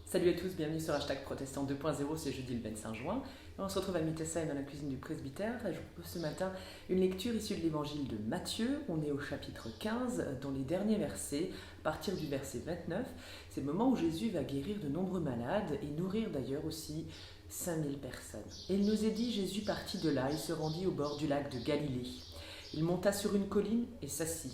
Salut à tous, bienvenue sur Hashtag Protestant 2.0, c'est jeudi le 25 juin. On se retrouve à Mitesheim dans la cuisine du presbytère. Je vous propose ce matin une lecture issue de l'évangile de Matthieu. On est au chapitre 15, dans les derniers versets, à partir du verset 29. C'est le moment où Jésus va guérir de nombreux malades et nourrir d'ailleurs aussi 5000 personnes. Et il nous est dit, Jésus partit de là et se rendit au bord du lac de Galilée. Il monta sur une colline et s'assit.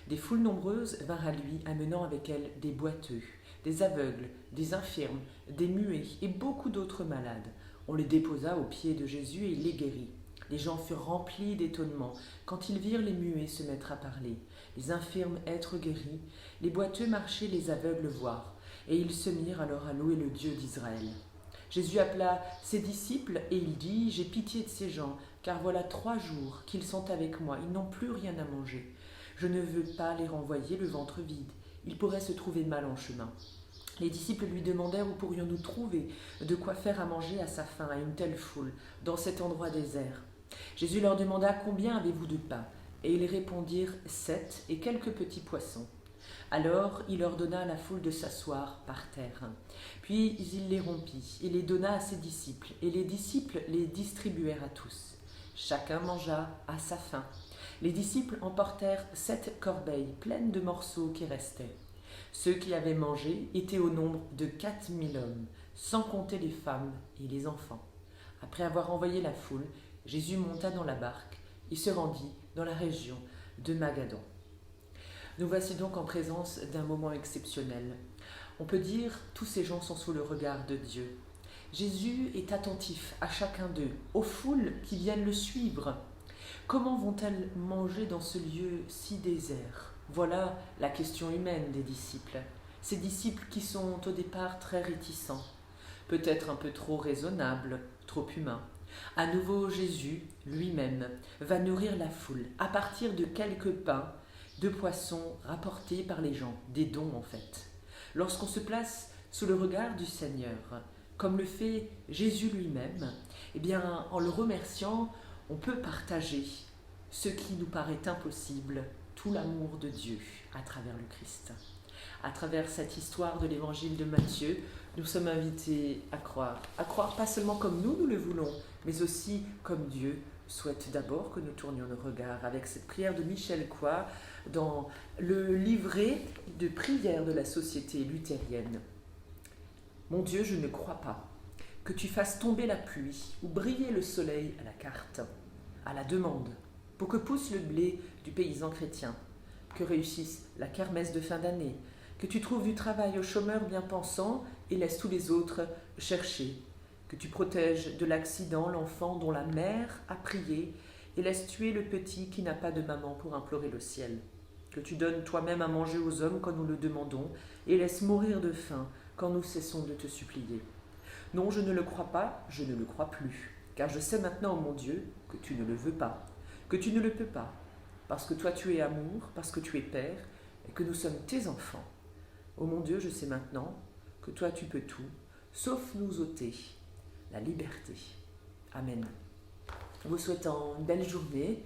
Des foules nombreuses vinrent à lui, amenant avec elles des boiteux, des aveugles, des infirmes, des muets et beaucoup d'autres malades. On les déposa aux pieds de Jésus et il les guérit. Les gens furent remplis d'étonnement quand ils virent les muets se mettre à parler, les infirmes être guéris, les boiteux marcher, les aveugles voir. Et ils se mirent alors à louer le Dieu d'Israël. Jésus appela ses disciples et il dit « J'ai pitié de ces gens, car voilà 3 jours qu'ils sont avec moi, ils n'ont plus rien à manger. Je ne veux pas les renvoyer le ventre vide. Ils pourraient se trouver mal en chemin. » Les disciples lui demandèrent où pourrions-nous trouver de quoi faire à manger à sa faim à une telle foule, dans cet endroit désert. Jésus leur demanda combien avez-vous de pain, et ils répondirent 7 et quelques petits poissons. Alors il ordonna à la foule de s'asseoir par terre. Puis il les rompit et les donna à ses disciples, et les disciples les distribuèrent à tous. Chacun mangea à sa faim. Les disciples emportèrent 7 corbeilles pleines de morceaux qui restaient. Ceux qui avaient mangé étaient au nombre de 4000 hommes, sans compter les femmes et les enfants. Après avoir envoyé la foule, Jésus monta dans la barque et se rendit dans la région de Magadon. Nous voici donc en présence d'un moment exceptionnel. On peut dire tous ces gens sont sous le regard de Dieu. Jésus est attentif à chacun d'eux, aux foules qui viennent le suivre. Comment vont-elles manger dans ce lieu si désert ? Voilà la question humaine des disciples. Ces disciples qui sont au départ très réticents, peut-être un peu trop raisonnables, trop humains. À nouveau, Jésus, lui-même, va nourrir la foule à partir de quelques pains, de poissons rapportés par les gens, des dons en fait. Lorsqu'on se place sous le regard du Seigneur, comme le fait Jésus lui-même, eh bien, en le remerciant, on peut partager ce qui nous paraît impossible, tout l'amour de Dieu à travers le Christ. À travers cette histoire de l'évangile de Matthieu, nous sommes invités à croire pas seulement comme nous le voulons, mais aussi comme Dieu souhaite d'abord que nous tournions nos regards, avec cette prière de Michel Coy dans le livret de prière de la Société luthérienne. Mon Dieu, je ne crois pas que tu fasses tomber la pluie ou briller le soleil à la carte, à la demande, pour que pousse le blé du paysan chrétien, que réussisse la kermesse de fin d'année, que tu trouves du travail aux chômeurs bien pensants et laisses tous les autres chercher, que tu protèges de l'accident l'enfant dont la mère a prié et laisses tuer le petit qui n'a pas de maman pour implorer le ciel, que tu donnes toi-même à manger aux hommes quand nous le demandons et laisses mourir de faim quand nous cessons de te supplier. Non, je ne le crois pas, je ne le crois plus, car je sais maintenant, ô mon Dieu, que tu ne le veux pas, que tu ne le peux pas, parce que toi tu es amour, parce que tu es Père, et que nous sommes tes enfants. Ô mon Dieu, je sais maintenant que toi tu peux tout, sauf nous ôter la liberté. Amen. En vous souhaitant une belle journée,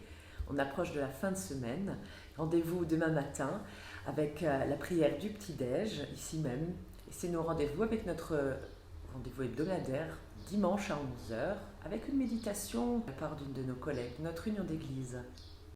on approche de la fin de semaine. Rendez-vous demain matin avec la prière du petit-déj, ici même. Et c'est nos rendez-vous avec notre rendez-vous hebdomadaire, dimanche à 11 h, avec une méditation de la part d'une de nos collègues, notre union d'église.